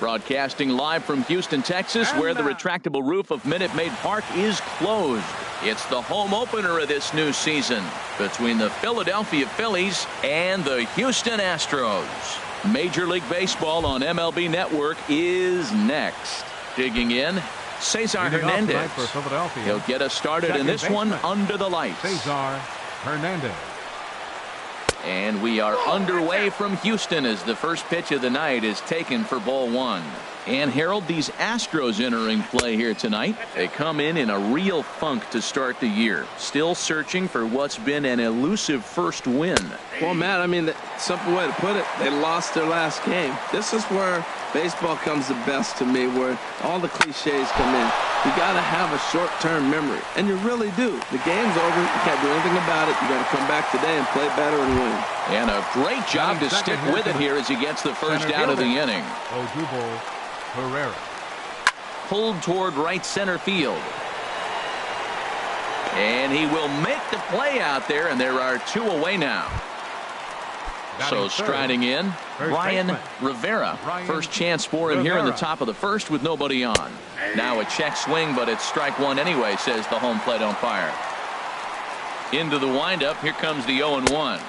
Broadcasting live from Houston, Texas, where the retractable roof of Minute Maid Park is closed. It's the home opener of this new season between the Philadelphia Phillies and the Houston Astros. Major League Baseball on MLB Network is next. Digging in, Cesar Hernandez. For Philadelphia. He'll get us started in this one under the lights. Cesar Hernandez. And we are underway from Houston as the first pitch of the night is taken for ball one. And Harold, these Astros entering play here tonight. They come in a real funk to start the year. Still searching for what's been an elusive first win. Well, Matt, I mean, the simple way to put it, they lost their last game. This is where baseball comes the best to me, where all the cliches come in. You got to have a short-term memory, and you really do. The game's over. You can't do anything about it. You got to come back today and play better and win. And a great job to stick with it here as he gets the first out of the inning. Odubel Herrera. Pulled toward right center field. And he will make the play out there, and there are two away now. So striding in, Ryan Rivera. First chance for him here in the top of the first with nobody on. Now a check swing, but it's strike one anyway, says the home plate umpire. Into the windup, here comes the 0-1.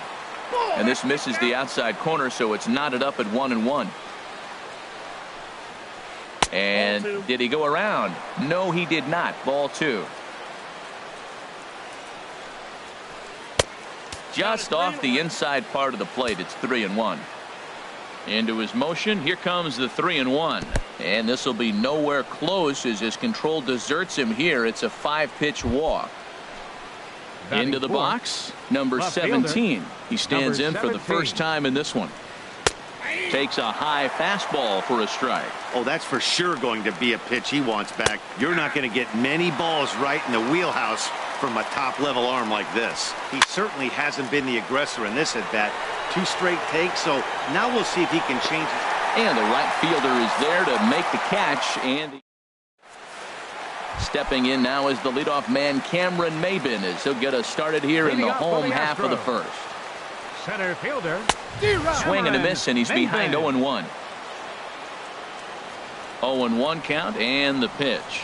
And this misses the outside corner, so it's knotted up at 1-1. And did he go around? No, he did not. Ball two. Just off the inside part of the plate. It's 3-1. Into his motion. Here comes the 3-1. And this will be nowhere close as his control deserts him here. It's a 5-pitch walk. Into the box. Number 17. He stands in for the first time in this one. Takes a high fastball for a strike. Oh, that's for sure going to be a pitch he wants back. You're not going to get many balls right in the wheelhouse from a top-level arm like this. He certainly hasn't been the aggressor in this at-bat. 2 straight takes, so now we'll see if he can change it. And the right fielder is there to make the catch. And stepping in now is the leadoff man, Cameron Maybin, as he'll get us started here in the home half of the first. Center fielder. Swing and a miss, and he's behind 0-1. 0-1 count, and the pitch.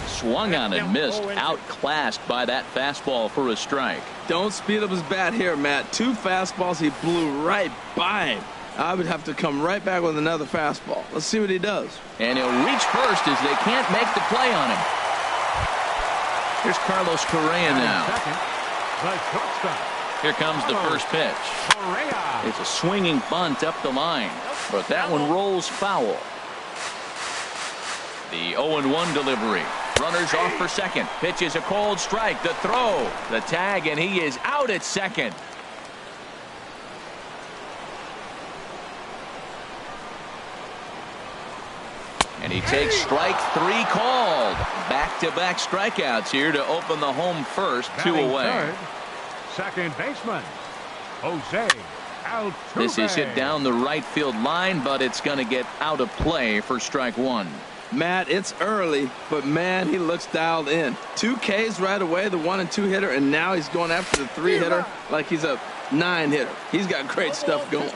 Swung on and missed, outclassed by that fastball for a strike. Don't speed up his bat here, Matt. 2 fastballs, he blew right by him. I would have to come right back with another fastball. Let's see what he does. And he'll reach first as they can't make the play on him. Here's Carlos Correa now. The shortstop. Here comes the first pitch. It's a swinging bunt up the line, but that one rolls foul. The 0-1 delivery. Runners off for second. Pitch is a cold strike. The throw, the tag, and he is out at second. And he takes strike 3 called. Back-to-back strikeouts here to open the home first. 2 away. Third, second baseman, Jose Altuve. This is hit down the right field line, but it's going to get out of play for strike 1. Matt, it's early, but man, he looks dialed in. 2 Ks right away, the 1 and 2 hitter, and now he's going after the 3 hitter like he's a 9 hitter. He's got great stuff going.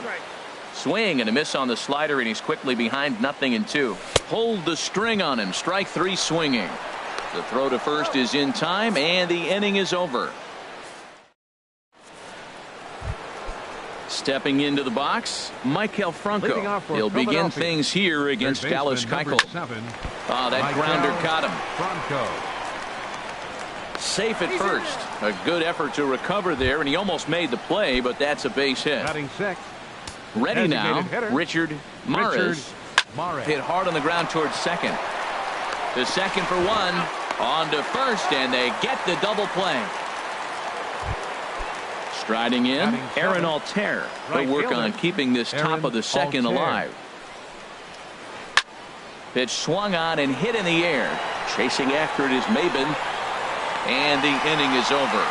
Swing and a miss on the slider, and he's quickly behind 0-2. Hold the string on him. Strike 3 swinging. The throw to first is in time, and the inning is over. Stepping into the box, Maikel Franco. He'll begin things here against Dallas Keuchel. That grounder caught him. Franco. Safe at first. A good effort to recover there, and he almost made the play, but that's a base hit. Batting sixth. Ready now, Richard Maris. Hit hard on the ground towards second. To second for 1. On to first, and they get the double play. Striding in, Aaron Altair. He'll work on keeping this top of the second alive. Pitch swung on and hit in the air. Chasing after it is Maybin. And the inning is over.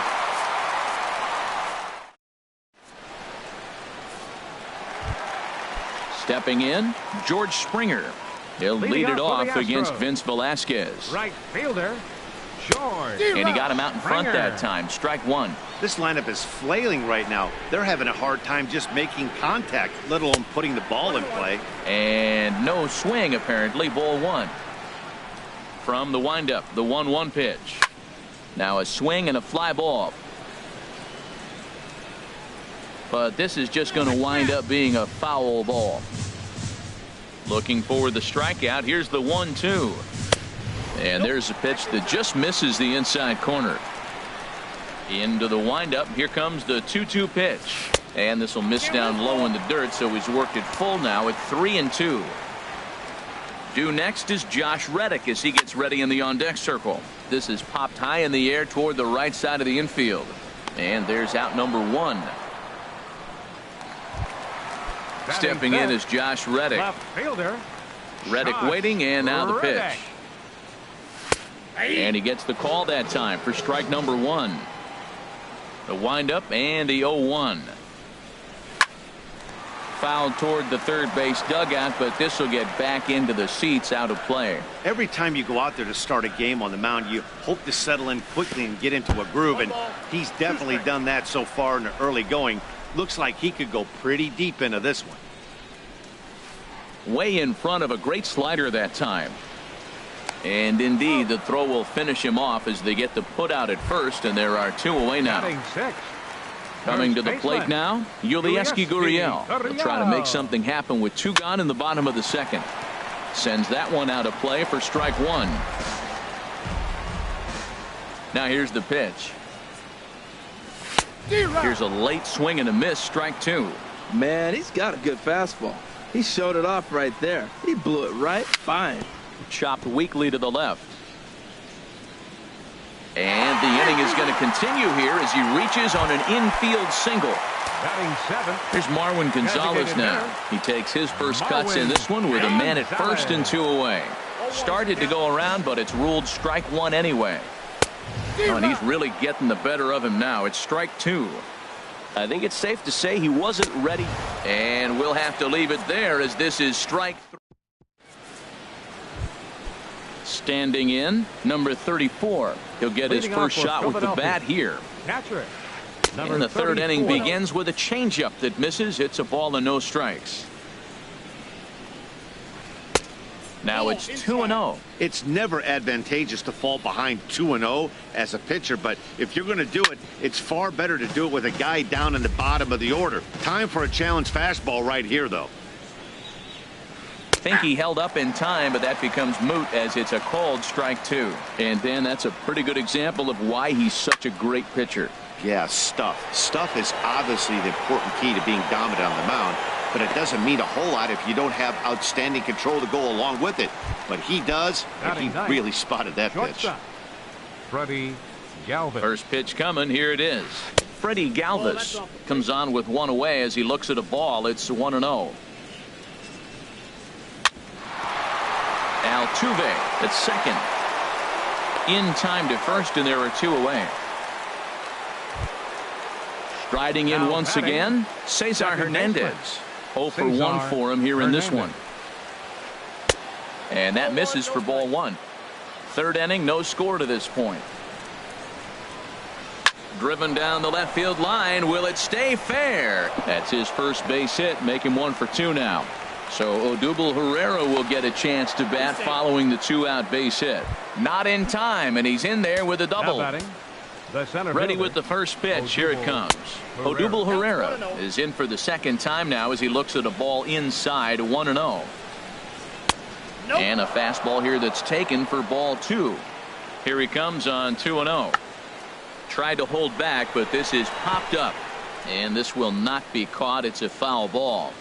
Stepping in, George Springer. He'll lead it off against Vince Velasquez. Right fielder, Short. And he got him out in front that time. Strike one. This lineup is flailing right now. They're having a hard time just making contact, let alone putting the ball in play. And no swing, apparently. Ball one. From the windup, the 1-1 pitch. Now a swing and a fly ball. But this is just going to wind up being a foul ball. Looking for the strikeout. Here's the 1-2. And there's a pitch that just misses the inside corner. Into the windup. Here comes the 2-2 pitch. And this will miss down low in the dirt, so he's worked it full now at 3-2. Due next is Josh Reddick as he gets ready in the on-deck circle. This is popped high in the air toward the right side of the infield. And there's out number one. Stepping in is Josh Reddick. Left fielder. Reddick waiting, and now the pitch. And he gets the call that time for strike number one. The windup and the 0-1. Fouled toward the third base dugout, but this will get back into the seats, out of play. Every time you go out there to start a game on the mound, you hope to settle in quickly and get into a groove, and he's definitely done that so far in the early going. Looks like he could go pretty deep into this one. Way in front of a great slider that time. And indeed, the throw will finish him off as they get the put out at first, and there are two away now. Coming to the plate now, Yulieski Gurriel. He'll try to make something happen with two gone in the bottom of the second. Sends that one out of play for strike one. Now here's the pitch. Here's a late swing and a miss, strike two. Man, he's got a good fastball. He showed it off right there. He blew it right fine. Chopped weakly to the left. And the inning is going to continue here as he reaches on an infield single. Here's Marwin Gonzalez now. He takes his first cuts in this one with a man at first and two away. Started to go around, but it's ruled strike one anyway. Oh, and he's really getting the better of him now. It's strike two. I think it's safe to say he wasn't ready. And we'll have to leave it there as this is strike three. Standing in, number 34. He'll get his first shot with the bat here. And the third inning begins with a changeup that misses. It's a ball and no strikes. Now it's 2-0. It's never advantageous to fall behind 2-0 as a pitcher, but if you're going to do it, it's far better to do it with a guy down in the bottom of the order. Time for a challenge fastball right here, though. I think he held up in time, but that becomes moot as it's a called strike two. And then that's a pretty good example of why he's such a great pitcher. Yeah, stuff. Stuff is obviously the important key to being dominant on the mound, but it doesn't mean a whole lot if you don't have outstanding control to go along with it. But he does, and he really spotted that pitch. Freddie Galvis. First pitch coming. Here it is. Freddie Galvis comes on with one away as he looks at a ball. It's 1-0. Altuve at second. In time to first, and there are two away. Striding in once again, Cesar Hernandez. 0 for 1 for him here in this one. And that misses for ball one. Third inning, no score to this point. Driven down the left field line. Will it stay fair? That's his first base hit. Make him 1 for 2 now. So Odubel Herrera will get a chance to bat following the 2-out base hit. Not in time, and he's in there with a double. Ready with the first pitch. Here it comes. Odubel Herrera is in for the second time now as he looks at a ball inside. 1-0. And a fastball here that's taken for ball two. Here he comes on 2-0. Tried to hold back, but this is popped up. And this will not be caught. It's a foul ball.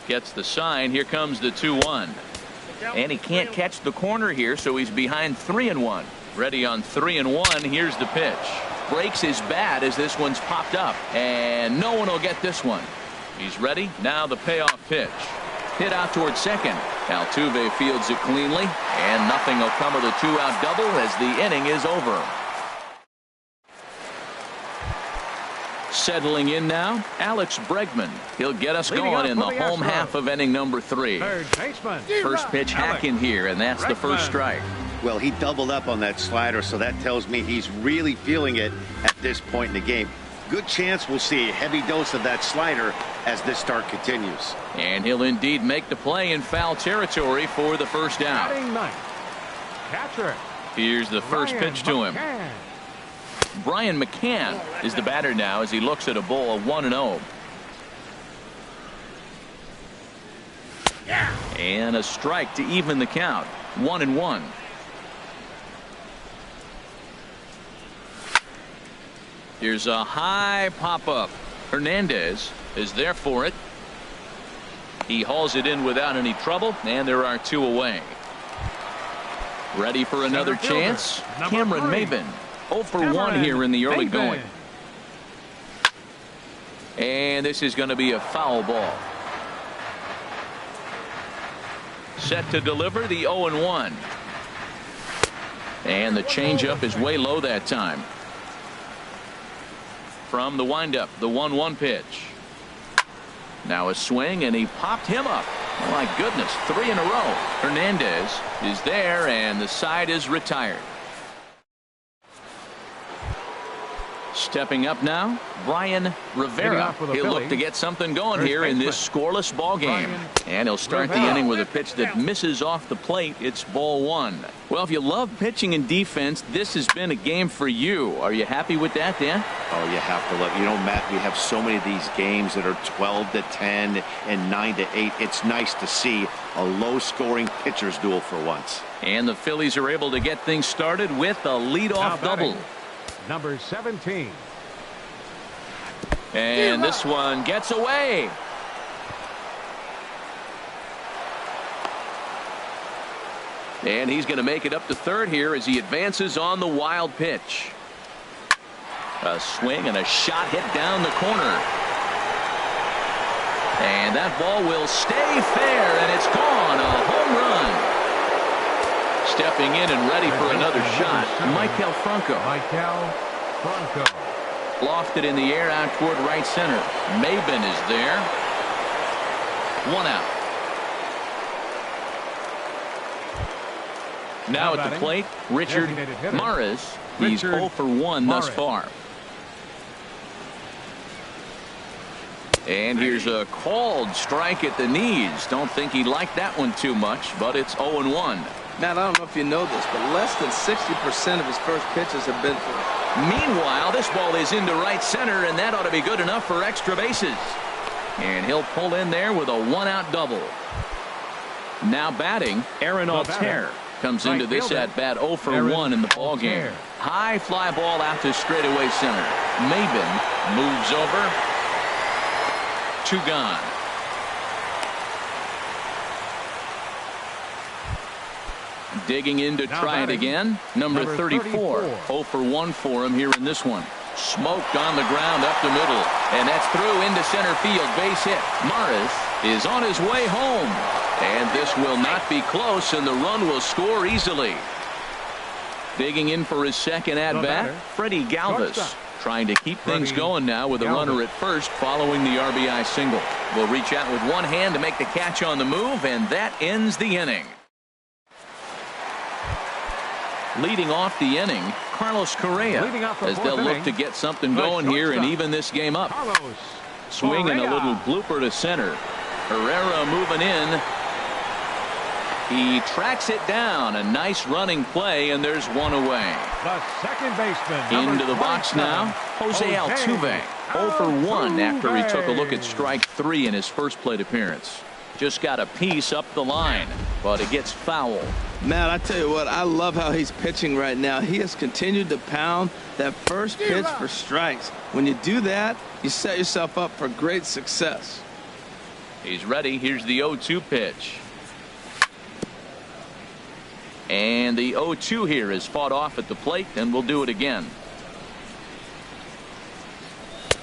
Gets the sign. Here comes the 2-1. And he can't catch the corner here, so he's behind 3-1. Ready on 3-1. Here's the pitch. Breaks his bat as this one's popped up. And no one will get this one. He's ready. Now the payoff pitch. Hit out towards second. Altuve fields it cleanly. And nothing will come of the 2-out double as the inning is over. Settling in now, Alex Bregman. He'll get us going in the home half of inning number 3. First pitch hack in here, and that's the first strike. Well, he doubled up on that slider, so that tells me he's really feeling it at this point in the game. Good chance we'll see a heavy dose of that slider as this start continues. And he'll indeed make the play in foul territory for the first down. Catcher. Here's the first pitch to him. Brian McCann is the batter now as he looks at a ball 1-0. And a strike to even the count. 1-1. Here's a high pop-up. Hernandez is there for it. He hauls it in without any trouble, and there are 2 away. Ready for another chance? Cameron Maben. 0 for 1 here in the early going. And this is going to be a foul ball. Set to deliver the 0-1. And the changeup is way low that time. From the windup, the 1-1 pitch. Now a swing, and he popped him up. Oh my goodness, 3 in a row. Hernandez is there, and the side is retired. Stepping up now, Brian Rivera. He'll look to get something going here in this scoreless ball game. And he'll start the inning with a pitch that misses off the plate. It's ball 1. Well, if you love pitching and defense, this has been a game for you. Are you happy with that, Dan? Oh, you have to love. You know, Matt, we have so many of these games that are 12-10 and 9-8. It's nice to see a low-scoring pitcher's duel for once. And the Phillies are able to get things started with a leadoff double. Number 17. And this one gets away. And he's going to make it up to third here as he advances on the wild pitch. A swing and a shot hit down the corner. And that ball will stay fair, and it's gone. A home run. Stepping in and ready for another shot, Maikel Franco. Lofted in the air out toward right center. Maben is there. 1 out. Now at the plate, Richard Maris. He's 0 for 1 thus far. And here's a called strike at the knees. Don't think he liked that one too much, but it's 0-1. Matt, I don't know if you know this, but less than 60% of his first pitches have been through. Meanwhile, this ball is into right center, and that ought to be good enough for extra bases. And he'll pull in there with a 1-out double. Now batting, Aaron Altair comes into this at bat 0 for 1 in the ball game. High fly ball out to straightaway center. Maben moves over. 2 gone. Digging in to try it again. Number 34. 0 for 1 for him here in this one. Smoked on the ground up the middle. And that's through into center field. Base hit. Maris is on his way home. And this will not be close, and the run will score easily. Digging in for his second at-bat, Freddie Galvis. Trying to keep things going now with a runner at first following the RBI single. Will reach out with one hand to make the catch on the move, and that ends the inning. Leading off the inning, Carlos Correa, as they'll look to get something going here and even this game up. Swinging a little blooper to center. Herrera moving in. He tracks it down. A nice running play, and there's 1 away. The second baseman. Into the box now, Jose Altuve. 0 for 1 after he took a look at strike 3 in his first plate appearance. Just got a piece up the line, but it gets foul. Matt, I tell you what, I love how he's pitching right now. He has continued to pound that first pitch for strikes. When you do that, you set yourself up for great success. He's ready. Here's the 0-2 pitch. And the 0-2 here is fought off at the plate, and we'll do it again.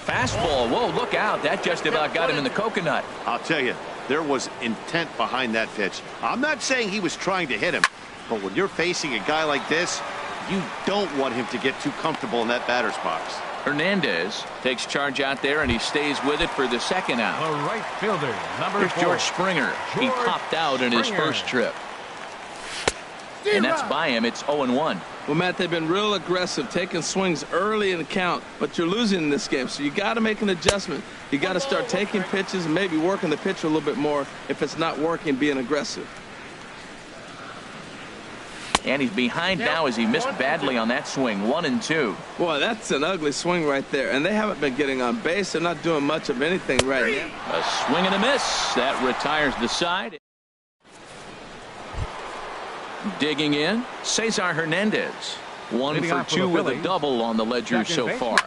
Fastball. Whoa, look out. That just about got him in the coconut. I'll tell you, there was intent behind that pitch. I'm not saying he was trying to hit him, but when you're facing a guy like this, you don't want him to get too comfortable in that batter's box. Hernandez takes charge out there, and he stays with it for the second out. The right fielder, number Here's 4. George Springer. He popped out in his first trip. And that's by him. It's 0-1. Well, Matt, they've been real aggressive, taking swings early in the count, but you're losing in this game, so you got to make an adjustment. You got to start taking pitches and maybe working the pitcher a little bit more if it's not working, being aggressive. And he's behind now as he missed badly on that swing. 1-2. Boy, that's an ugly swing right there, and they haven't been getting on base. They're not doing much of anything right now. A swing and a miss. That retires the side. Digging in, Cesar Hernandez. 1 for 2 with a double on the ledger so far.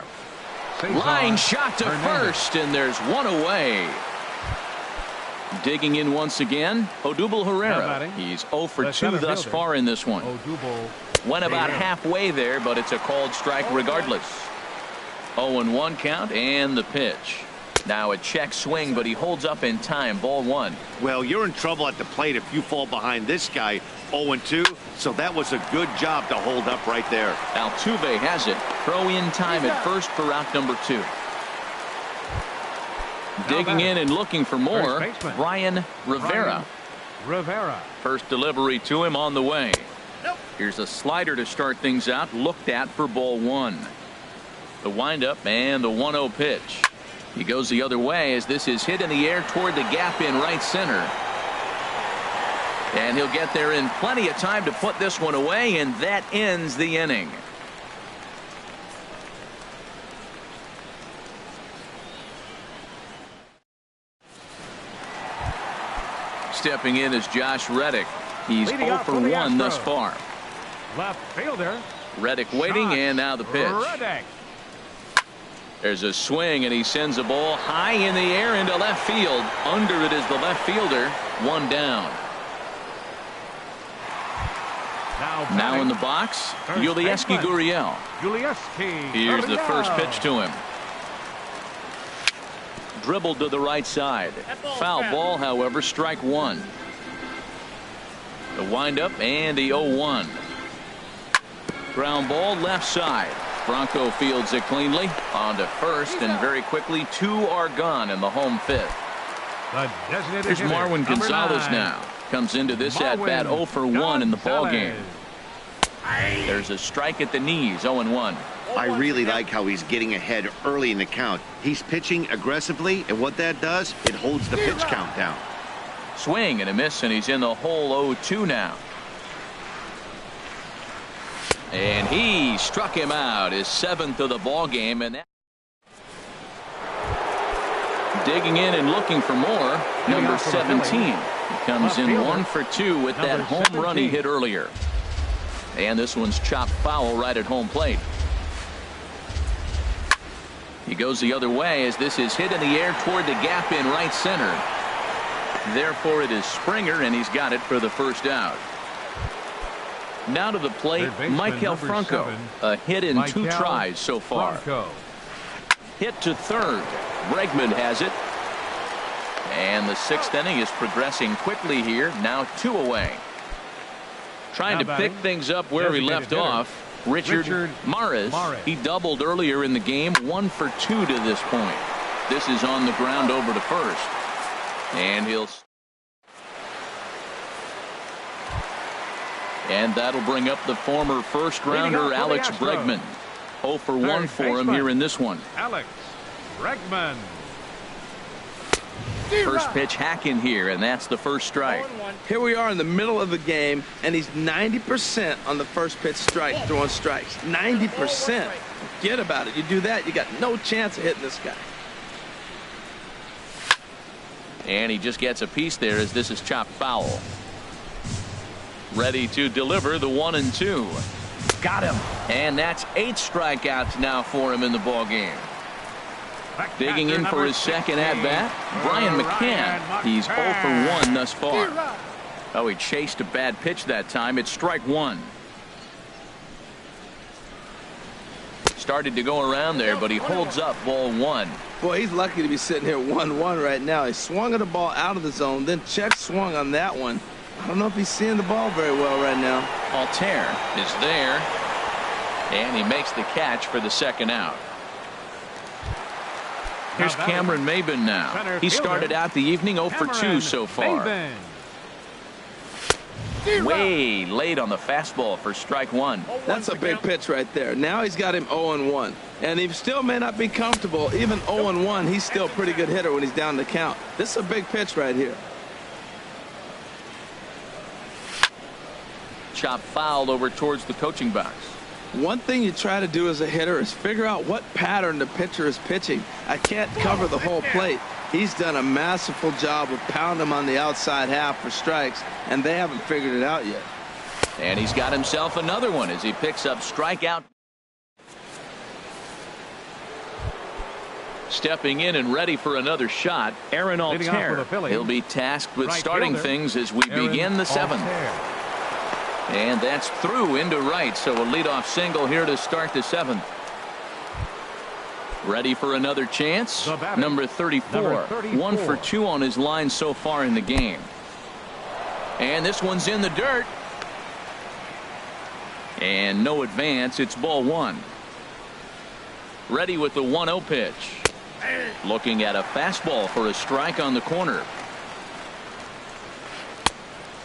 Line shot to first, and there's one away. Digging in once again, Odubel Herrera. He's 0 for 2 thus far in this one. Went about halfway there, but it's a called strike regardless. 0-1 count and the pitch. Now a check swing, but he holds up in time. Ball 1. Well, you're in trouble at the plate if you fall behind this guy. 0-2, so that was a good job to hold up right there. Altuve has it. Throw in time at first for out number 2. Digging in and looking for more, Ryan Rivera. First delivery to him on the way. Here's a slider to start things out, looked at for ball 1. The windup and the 1-0 pitch. He goes the other way as this is hit in the air toward the gap in right center. And he'll get there in plenty of time to put this one away, and that ends the inning. Stepping in is Josh Reddick. He's 0 for 1 thus far. Left fielder. Reddick waiting, and now the pitch. There's a swing, and he sends a ball high in the air into left field. Under it is the left fielder. 1 down. Now in the box, Yulieski Gurriel. Here's the first pitch to him. Dribbled to the right side. Foul ball, however, strike 1. The windup and the 0-1. Ground ball left side. Bronco fields it cleanly. On to first, and very quickly 2 are gone in the home 5th. Here's Marwin Gonzalez now. Comes into this at-bat 0 for 1 in the ballgame. There's a strike at the knees, 0-1. I really like how he's getting ahead early in the count. He's pitching aggressively, and what that does, it holds the pitch count down. Swing and a miss, and he's in the hole 0-2 now. And he struck him out, his 7th of the ball game, and that. Digging in and looking for more, number 17. He comes in 1 for 2 with that home run he hit earlier. And this one's chopped foul right at home plate. He goes the other way as this is hit in the air toward the gap in right center. Therefore it is Springer, and he's got it for the first out. Now to the plate, Maikel Franco. A hit in 2 tries so far. Hit to third. Bregman has it. And the 6th inning is progressing quickly here. Now 2 away. Trying to pick things up where he left off. Richard Maris. He doubled earlier in the game. 1 for 2 to this point. This is on the ground over to first. And he'll. And that'll bring up the former first rounder Alex Bregman. 0 for 1 for him here in this one. Alex Bregman. First pitch hack in here, and that's the first strike. Here we are in the middle of the game, and he's 90% on the first pitch strike, throwing strikes. 90%. Forget about it. You do that, you got no chance of hitting this guy. And he just gets a piece there as this is chopped foul. Ready to deliver the 1-2. Got him. And that's 8 strikeouts now for him in the ball game. Digging in for his second at-bat, Brian McCann. He's 0 for 1 thus far. Oh, he chased a bad pitch that time. It's strike 1. Started to go around there, but he holds up ball 1. Boy, he's lucky to be sitting here 1-1 right now. He swung at the ball out of the zone, then check swung on that one. I don't know if he's seeing the ball very well right now. Altair is there, and he makes the catch for the second out. Here's Cameron Maybin now. He started out the evening 0 for 2 so far. way late on the fastball for strike one. That's a big pitch right there. Now he's got him 0-1. And he still may not be comfortable. Even 0-1, he's still a pretty good hitter when he's down the count. This is a big pitch right here. Chop fouled over towards the coaching box. One thing you try to do as a hitter is figure out what pattern the pitcher is pitching. I can't cover the whole plate. He's done a masterful job of pounding him on the outside half for strikes, and they haven't figured it out yet. And he's got himself another one as he picks up strikeout. Stepping in and ready for another shot, Aaron Altair. He'll be tasked with starting things as we begin the seventh. And that's through into right, so a leadoff single here to start the seventh. Ready for another chance. Number 34. 1 for 2 on his line so far in the game. And this one's in the dirt. And no advance. It's ball one. Ready with the 1-0 pitch. Looking at a fastball for a strike on the corner.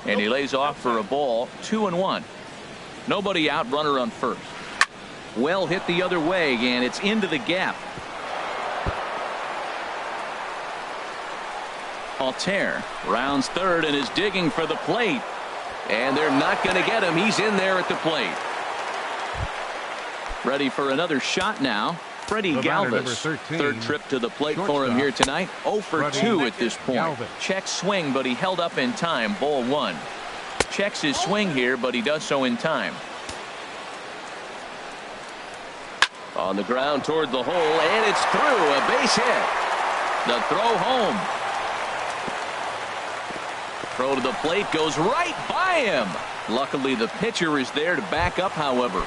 And he lays off for a ball. 2-1. Nobody out, runner on first. Well hit the other way, and it's into the gap. Altair rounds third and is digging for the plate. And they're not going to get him. He's in there at the plate. Ready for another shot now. Freddie Galvis. Third trip to the plate for him here tonight. 0 for 2 at this point. Checks swing, but he held up in time. Ball one. Checks his swing here, but he does so in time. On the ground toward the hole, and it's through. A base hit. The throw home. Throw to the plate goes right by him. Luckily, the pitcher is there to back up, however.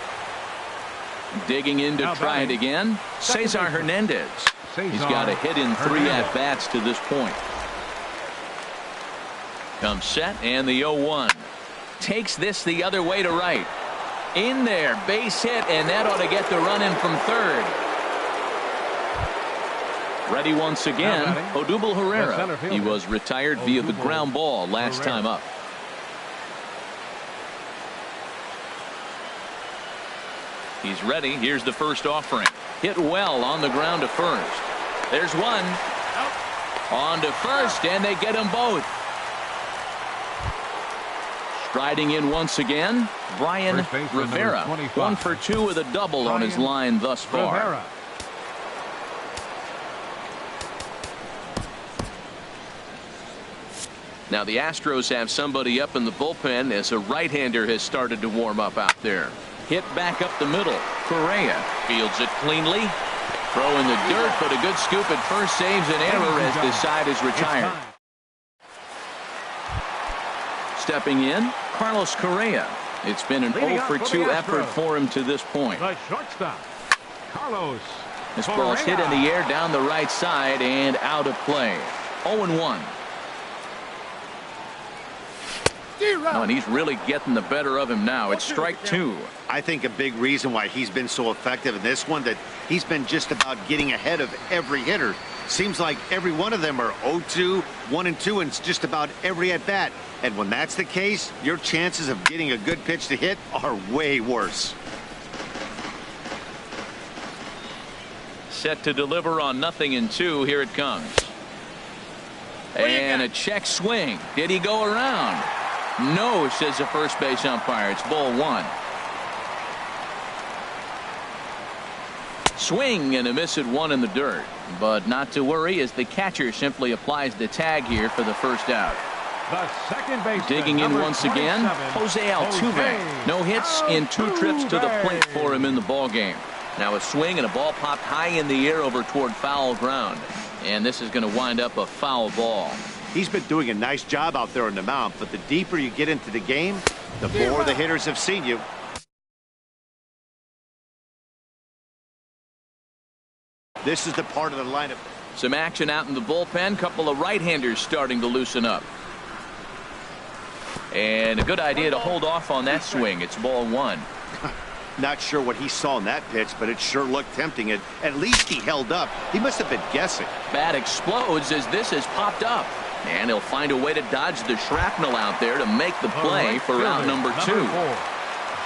Digging in to try it again. Cesar Hernandez. He's got a hit in 3 at-bats to this point. Comes set, and the 0-1. Takes this the other way to right. In there, base hit, and that ought to get the run in from third. Ready once again, Odubel Herrera. He was retired via the ground ball last time up. He's ready. Here's the first offering. Hit well on the ground to first. There's one. On to first, and they get them both. Striding in once again, Brian Rivera. 1 for 2 with a double on his line thus far. Now the Astros have somebody up in the bullpen as a right-hander has started to warm up out there. Hit back up the middle. Correa fields it cleanly. Throw in the dirt, but a good scoop at first saves an error as the side is retired. Stepping in, Carlos Correa. It's been an 0 for 2 effort for him to this point. The shortstop, Carlos. This ball's hit in the air down the right side and out of play. 0-1. Oh, and he's really getting the better of him now. It's strike 2. I think a big reason why he's been so effective in this one, that he's been just about getting ahead of every hitter. Seems like every one of them are 0-2, 1-2, and it's just about every at bat. And when that's the case, your chances of getting a good pitch to hit are way worse. Set to deliver on 0-2. Here it comes. And a check swing. Did he go around? No, says the first base umpire. It's ball one. Swing and a miss at one in the dirt. But not to worry as the catcher simply applies the tag here for the first out. The second baseman, digging in once again, Jose Altuve. No hits in 2 trips to the plate for him in the ball game. Now a swing and a ball popped high in the air over toward foul ground. And this is going to wind up a foul ball. He's been doing a nice job out there on the mound, but the deeper you get into the game, the more the hitters have seen you. This is the part of the lineup. Some action out in the bullpen. Couple of right-handers starting to loosen up. And a good idea to hold off on that swing. It's ball one. Not sure what he saw in that pitch, but it sure looked tempting. At least he held up. He must have been guessing. Bat explodes as this has popped up. And he'll find a way to dodge the shrapnel out there to make the play for out number 2.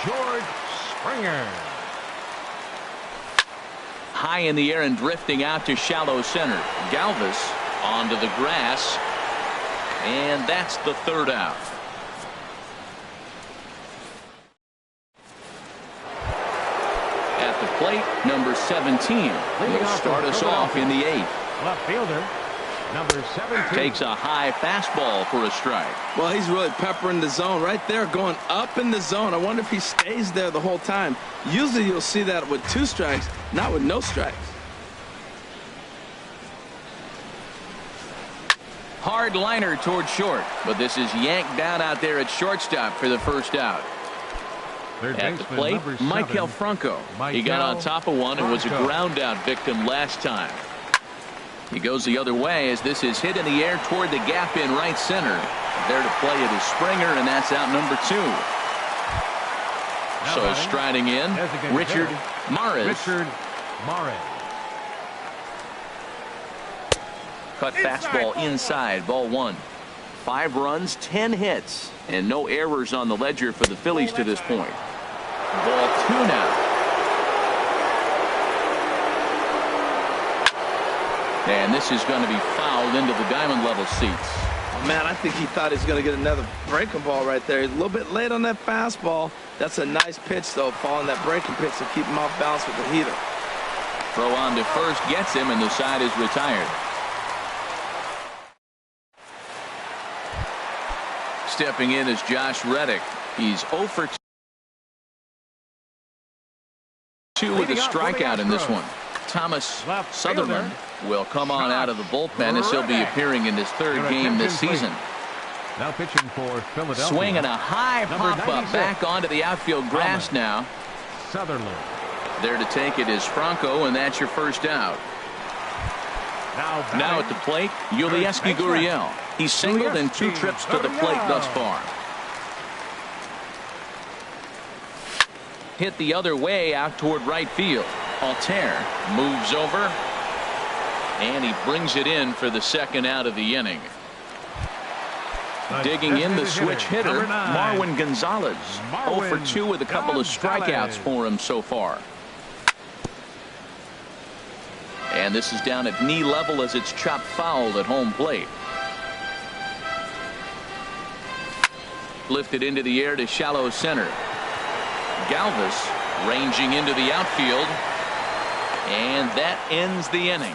George Springer. High in the air and drifting out to shallow center. Galvis onto the grass. And that's the 3rd out. At the plate, number 17. He'll start us off in the 8th. Left fielder, number 17. Takes a high fastball for a strike. Well, he's really peppering the zone right there, going up in the zone. I wonder if he stays there the whole time. Usually you'll see that with 2 strikes, not with no strikes. Hard liner toward short, but this is yanked down out there at shortstop for the 1st out. At the plate, Maikel Franco. He got on top of one and was a ground out victim last time. He goes the other way as this is hit in the air toward the gap in right center. There to play it is Springer, and that's out number 2. So striding in, Richard Maris. Cut fastball inside, ball 1. 5 runs, 10 hits, and no errors on the ledger for the Phillies to this point. Ball 2 now. And this is going to be fouled into the diamond level seats. Oh, man, I think he thought he was going to get another breaking ball right there. He's a little bit late on that fastball. That's a nice pitch, though, following that breaking pitch to keep him off balance with the heater. Throw on to first gets him, and the side is retired. Stepping in is Josh Reddick. He's 0 for 2 with a strikeout in this one. Thomas Sutherland will come on out of the bullpen as he'll be appearing in his 3rd game this season. Now pitching for Philadelphia. Swinging a high pop-up back onto the outfield grass now. Sutherland. There to take it is Franco, and that's your 1st out. Now at the plate, Yulieski Gurriel. He's singled in 2 trips to the plate thus far. Hit the other way out toward right field. Altair moves over, and he brings it in for the 2nd out of the inning. Digging in the switch hitter, Marwin Gonzalez. 0 for 2 with a couple of strikeouts for him so far. And this is down at knee level as it's chopped foul at home plate. Lifted into the air to shallow center. Galvis ranging into the outfield. And that ends the inning.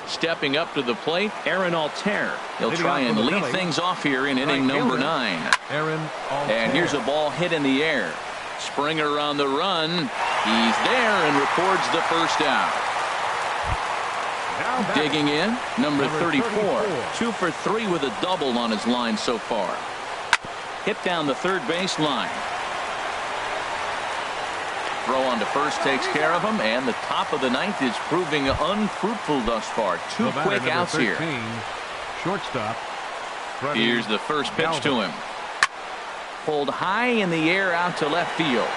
Stepping up to the plate, Aaron Altair. He'll try and lead things off here in inning number 9. And here's a ball hit in the air. Springer on the run. He's there and records the 1st out. Digging in, number 34. 2 for 3 with a double on his line so far. Hit down the 3rd base line. Throw on to first takes care of him, and the top of the 9th is proving unfruitful thus far. 2 quick outs here. Shortstop. Here's the first pitch to him. Pulled high in the air out to left field.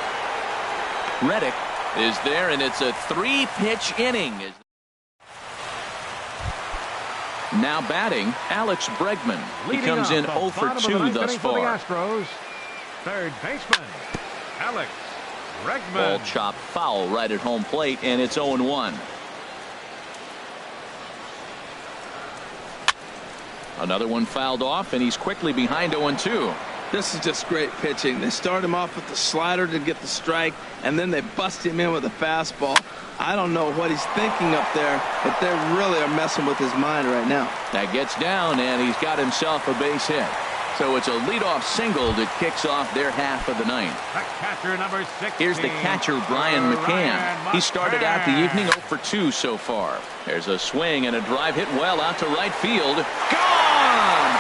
Reddick is there, and it's a 3-pitch inning. Now batting, Alex Bregman. He comes in 0 for 2 thus far. 3rd baseman, Alex Bregman. Ball chopped foul right at home plate, and it's 0-1. Another one fouled off, and he's quickly behind 0-2. This is just great pitching. They start him off with the slider to get the strike, and then they bust him in with a fastball. I don't know what he's thinking up there, but they really are messing with his mind right now. That gets down, and he's got himself a base hit. So it's a leadoff single that kicks off their half of the 9th. The catcher, number 16. Here's the catcher, Brian McCann. He started out the evening 0 for 2 so far. There's a swing and a drive hit well out to right field. Gone!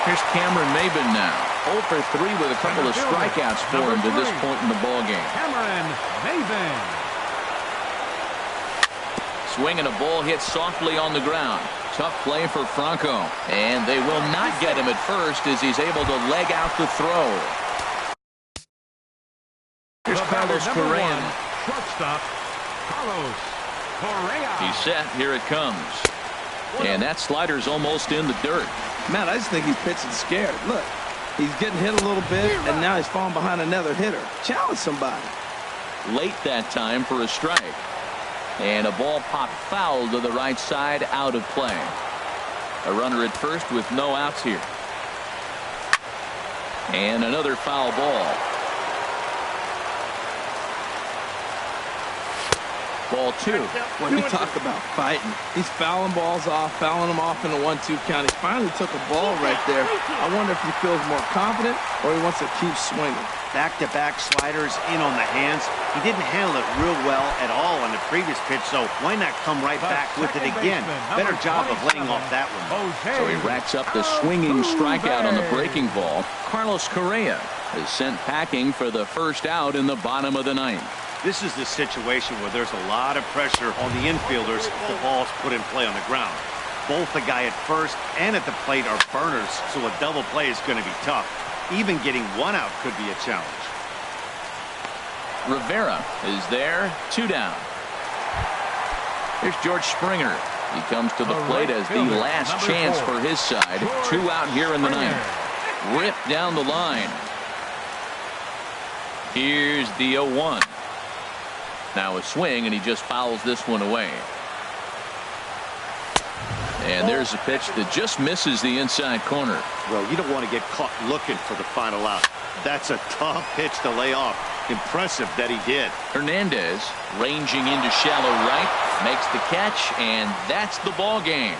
Here's Cameron Maybin now. 0 for 3 with a couple of strikeouts for him to this point in the ballgame. Cameron Maybin. Swing and a ball hit softly on the ground. Tough play for Franco. And they will not get him at first as he's able to leg out the throw. Here's Carlos Correa. Shortstop, Carlos Correa. He's set. Here it comes. And that slider's almost in the dirt. Man, I just think he's pitching scared. Look, he's getting hit a little bit, and now he's falling behind another hitter. Challenge somebody. Late that time for a strike. And a ball popped foul to the right side, out of play. A runner at first with no outs here. And another foul ball. Ball 2. When you talk about fighting, he's fouling balls off, fouling them off in the 1-2 count. He finally took a ball right there. I wonder if he feels more confident or he wants to keep swinging. Back-to-back sliders in on the hands. He didn't handle it real well at all on the previous pitch, so why not come right back with it again? Better job of laying off that one. So he racks up the swinging strikeout on the breaking ball. Carlos Correa is sent packing for the first out in the bottom of the 9th. This is the situation where there's a lot of pressure on the infielders if the ball's put in play on the ground. Both the guy at first and at the plate are burners, so a double play is going to be tough. Even getting one out could be a challenge. Rivera is there, 2 down. Here's George Springer. He comes to the plate as the last chance for his side. 2 out here in the 9th. Ripped down the line. Here's the 0-1. Now a swing, and he just fouls this one away. And there's a pitch that just misses the inside corner. Well, you don't want to get caught looking for the final out. That's a tough pitch to lay off. Impressive that he did. Hernandez ranging into shallow right, makes the catch, and that's the ball game.